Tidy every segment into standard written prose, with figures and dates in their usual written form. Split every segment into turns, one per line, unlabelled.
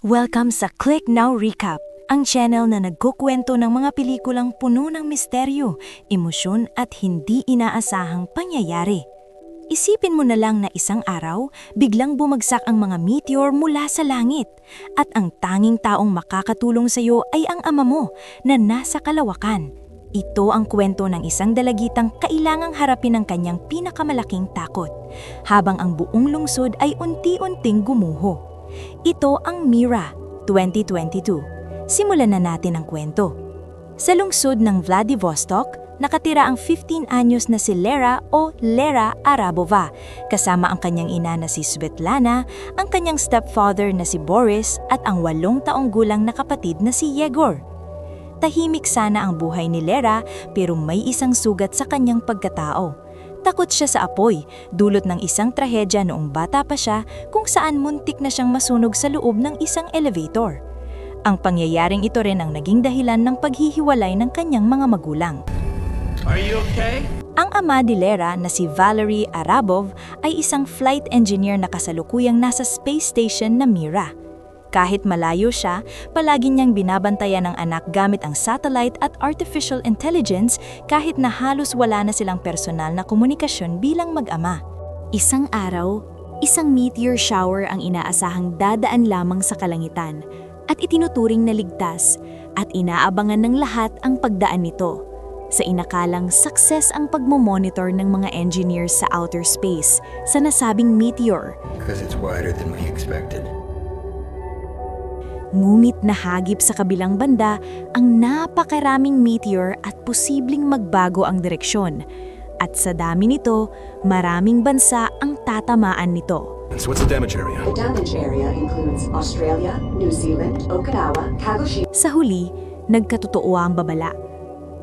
Welcome sa Click Now Recap, ang channel na nagkukwento ng mga pelikulang puno ng misteryo, emosyon at hindi inaasahang pangyayari. Isipin mo na lang na isang araw, biglang bumagsak ang mga meteor mula sa langit at ang tanging taong makakatulong sa iyo ay ang ama mo na nasa kalawakan. Ito ang kwento ng isang dalagitang kailangang harapin ang kanyang pinakamalaking takot, habang ang buong lungsod ay unti-unting gumuho. Ito ang Mira, 2022. Simulan na natin ang kwento. Sa lungsod ng Vladivostok, nakatira ang 15 anyos na si Lera o Lera Arabova, kasama ang kanyang ina na si Svetlana, ang kanyang stepfather na si Boris at ang 8 taong gulang na kapatid na si Yegor. Tahimik sana ang buhay ni Lera pero may isang sugat sa kanyang pagkatao. Takot siya sa apoy, dulot ng isang trahedya noong bata pa siya kung saan muntik na siyang masunog sa loob ng isang elevator. Ang pangyayaring ito rin ang naging dahilan ng paghihiwalay ng kanyang mga magulang.
Are you okay?
Ang ama ni Lera na si Valery Arabov ay isang flight engineer na kasalukuyang nasa space station na Mira. Kahit malayo siya, palagi niyang binabantayan ang anak gamit ang satellite at artificial intelligence kahit na halos wala na silang personal na komunikasyon bilang mag-ama. Isang araw, isang meteor shower ang inaasahang dadaan lamang sa kalangitan at itinuturing na ligtas at inaabangan ng lahat ang pagdaan nito. Sa inakalang success ang pagmomonitor ng mga engineers sa outer space sa nasabing meteor.
Because it's wider than we expected.
Ngunit nahagip sa kabilang banda ang napakaraming meteor at posibleng magbago ang direksyon. At sa dami nito, maraming bansa ang tatamaan nito.
So what's the damage area?
The damage area includes Australia, New Zealand, Okinawa, Kagoshima.
Sa huli, nagkatotoo ang babala.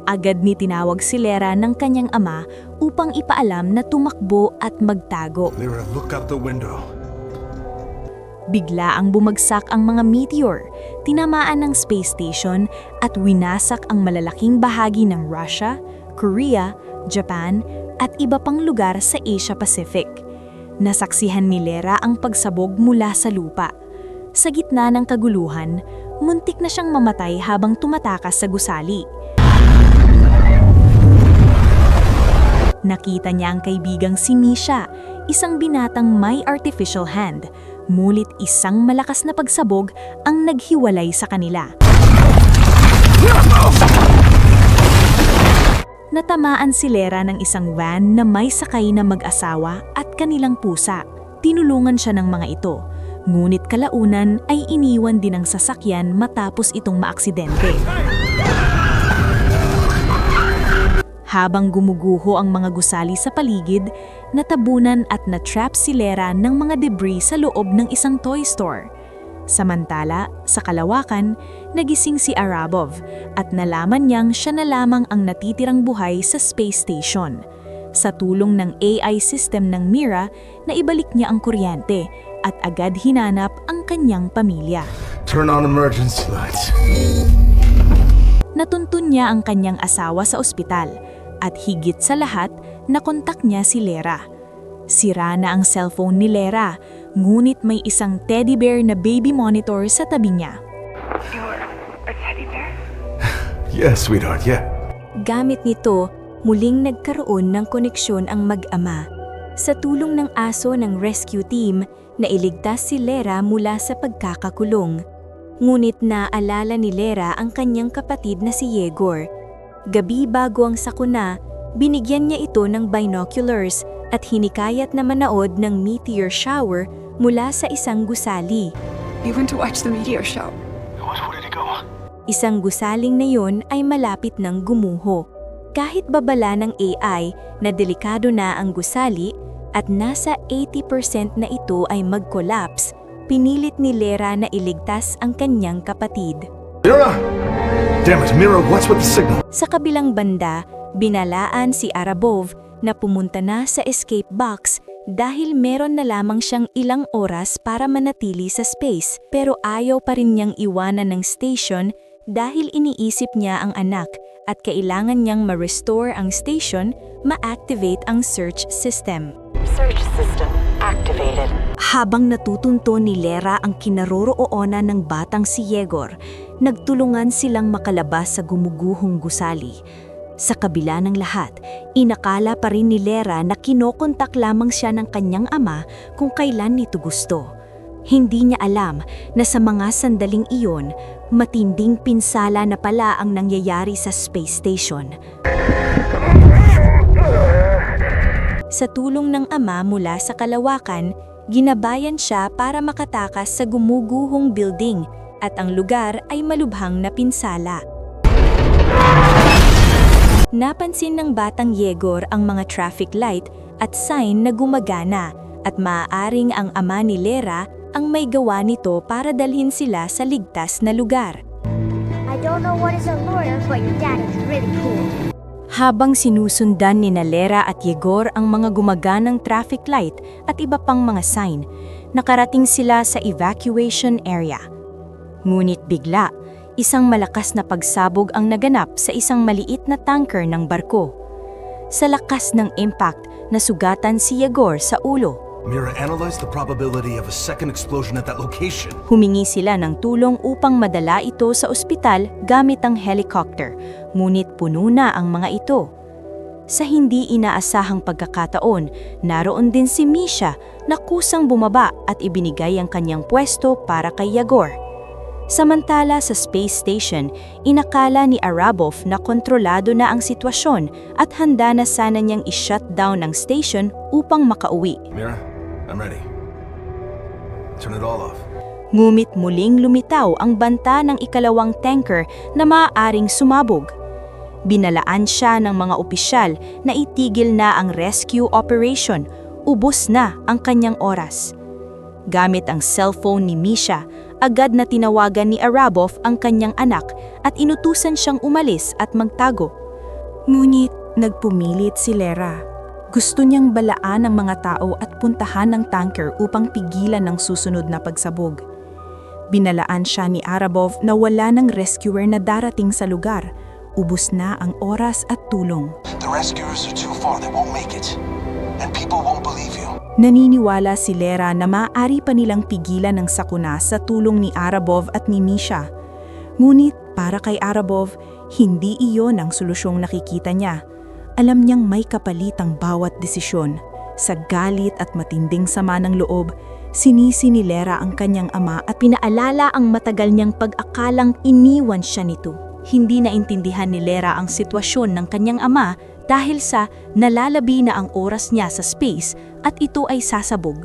Agad ni tinawag si Lera ng kanyang ama upang ipaalam na tumakbo at magtago.
Lyra, look out the window.
Bigla ang bumagsak ang mga meteor, tinamaan ng space station at winasak ang malalaking bahagi ng Russia, Korea, Japan at iba pang lugar sa Asia Pacific. Nasaksihan ni Lera ang pagsabog mula sa lupa. Sa gitna ng kaguluhan, muntik na siyang mamatay habang tumatakas sa gusali. Nakita niya ang kaibigang si Misha, isang binatang may artificial hand. Mulit isang malakas na pagsabog ang naghiwalay sa kanila. Natamaan si Lera ng isang van na may sakay na mag-asawa at kanilang pusa. Tinulungan siya ng mga ito. Ngunit kalaunan ay iniwan din ang sasakyan matapos itong maaksidente. Habang gumuguho ang mga gusali sa paligid, natabunan at natrap si Lera ng mga debris sa loob ng isang toy store. Samantala, sa kalawakan, nagising si Arabov at nalaman niyang siya na lamang ang natitirang buhay sa space station. Sa tulong ng AI system ng Mira, naibalik niya ang kuryente at agad hinanap ang kanyang pamilya.
Turn on emergency lights.
Natuntun niya ang kanyang asawa sa ospital at higit sa lahat, nakontak niya si Lera. Sira na ang cellphone ni Lera, ngunit may isang teddy bear na baby monitor sa tabi niya.
You're a teddy bear?
Yes, sweetheart, yeah.
Gamit nito, muling nagkaroon ng koneksyon ang mag-ama. Sa tulong ng aso ng rescue team, nailigtas si Lera mula sa pagkakakulong. Ngunit naalala ni Lera ang kanyang kapatid na si Yegor. Gabi bago ang sakuna, binigyan niya ito ng binoculars at hinikayat na manood ng meteor shower mula sa isang gusali.
We went to watch the meteor show.
Where did he go?
Isang gusaling na yon ay malapit ng gumuho. Kahit babala ng AI na delikado na ang gusali at nasa 80% na ito ay mag-collapse, pinilit ni Lera na iligtas ang kanyang kapatid.
Lyra! Damn it, Mira, what's with the signal?
Sa kabilang banda, binalaan si Arabov na pumunta na sa escape box dahil meron na lamang siyang ilang oras para manatili sa space, pero ayaw pa rin niyang iwanan ng station dahil iniisip niya ang anak at kailangan niyang ma-restore ang station, ma-activate ang search system.
Search system activated.
Habang natutunto ni Lera ang kinaroroonan ng batang si Yegor, nagtulungan silang makalabas sa gumuguhong gusali. Sa kabila ng lahat, inakala pa rin ni Lera na kinokontak lamang siya ng kanyang ama kung kailan nito gusto. Hindi niya alam na sa mga sandaling iyon, matinding pinsala na pala ang nangyayari sa space station. Sa tulong ng ama mula sa kalawakan, ginabayan siya para makatakas sa gumuguhong building at ang lugar ay malubhang napinsala. Napansin ng batang Yegor ang mga traffic light at sign na gumagana at maaaring ang ama ni Lera ang may gawa nito para dalhin sila sa ligtas na lugar.
I don't know what is a lawyer, but your dad is really cool.
Habang sinusundan ni Lera at Yegor ang mga gumaganang traffic light at iba pang mga sign, nakarating sila sa evacuation area. Ngunit bigla, isang malakas na pagsabog ang naganap sa isang maliit na tanker ng barko. Sa lakas ng impact, nasugatan si Yegor sa ulo.
Mira analyzed the probability of a second explosion at that location.
Humingi sila ng tulong upang madala ito sa ospital gamit ang helicopter, ngunit puno na ang mga ito. Sa hindi inaasahang pagkakataon, naroon din si Misha na kusang bumaba at ibinigay ang kanyang pwesto para kay Yegor. Samantala sa space station, inakala ni Arabov na kontrolado na ang sitwasyon at handa na sana niyang i-shut down ang station upang makauwi.
Mira, I'm ready. Turn it all off.
Ngumit muling lumitaw ang banta ng ikalawang tanker na maaaring sumabog. Binalaan siya ng mga opisyal na itigil na ang rescue operation, ubos na ang kanyang oras. Gamit ang cellphone ni Misha, agad na tinawagan ni Arabov ang kanyang anak at inutusan siyang umalis at magtago. Ngunit nagpumilit si Lera. Gusto niyang balaan ang mga tao at puntahan ng tanker upang pigilan ang susunod na pagsabog. Binalaan siya ni Arabov na wala ng rescuer na darating sa lugar. Ubus na ang oras at tulong.
The rescuers are too far, they won't make it. And people won't believe you.
Naniniwala si Lera na maaari pa nilang pigilan ang sakuna sa tulong ni Arabov at ni Misha. Ngunit para kay Arabov, hindi iyon ang solusyong nakikita niya. Alam niyang may kapalit ang bawat desisyon. Sa galit at matinding sama ng loob, sinisi ni Lera ang kanyang ama at pinaalala ang matagal niyang pag-akalang iniwan siya nito. Hindi naintindihan ni Lera ang sitwasyon ng kanyang ama dahil sa nalalabi na ang oras niya sa space at ito ay sasabog.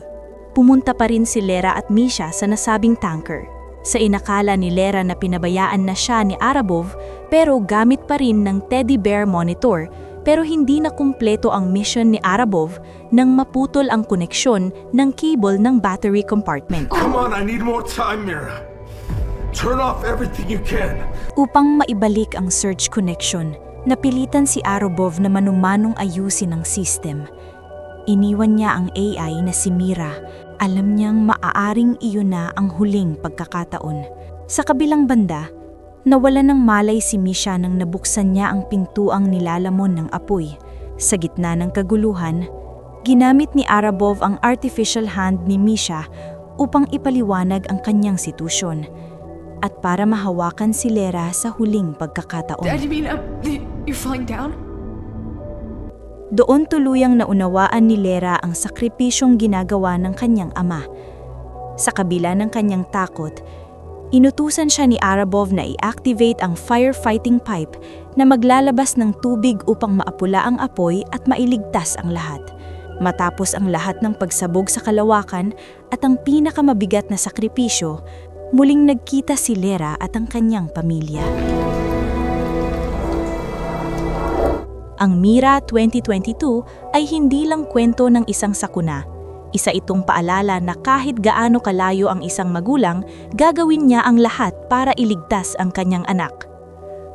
Pumunta pa rin si Lera at Misha sa nasabing tanker. Sa inakala ni Lera na pinabayaan na siya ni Arabov pero gamit pa rin ng teddy bear monitor pero hindi na kumpleto ang mission ni Arabov nang maputol ang koneksyon ng cable ng battery compartment.
Come on, I need more time, Mira. Turn off everything you can.
Upang maibalik ang surge connection, napilitan si Arabov na manumanong ayusin ang system. Iniwan niya ang AI na si Mira. Alam niyang maaaring iyon na ang huling pagkakataon. Sa kabilang banda, nawala ng malay si Misha nang nabuksan niya ang pintuang nilalamon ng apoy. Sa gitna ng kaguluhan, ginamit ni Arabov ang artificial hand ni Misha upang ipaliwanag ang kanyang sitwasyon at para mahawakan si Lera sa huling pagkakataon.
Dad, you mean you're falling down?
Doon tuluyang naunawaan ni Lera ang sakripisyong ginagawa ng kanyang ama. Sa kabila ng kanyang takot, inutusan siya ni Arabov na i-activate ang firefighting pipe na maglalabas ng tubig upang maapula ang apoy at mailigtas ang lahat. Matapos ang lahat ng pagsabog sa kalawakan at ang pinakamabigat na sakripisyo, muling nagkita si Lera at ang kanyang pamilya. Ang Mira 2022 ay hindi lang kwento ng isang sakuna. Isa itong paalala na kahit gaano kalayo ang isang magulang, gagawin niya ang lahat para iligtas ang kanyang anak.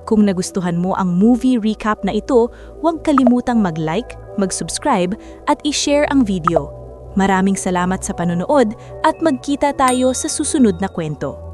Kung nagustuhan mo ang movie recap na ito, huwag kalimutang mag-like, mag-subscribe at i-share ang video. Maraming salamat sa panonood at magkita tayo sa susunod na kwento.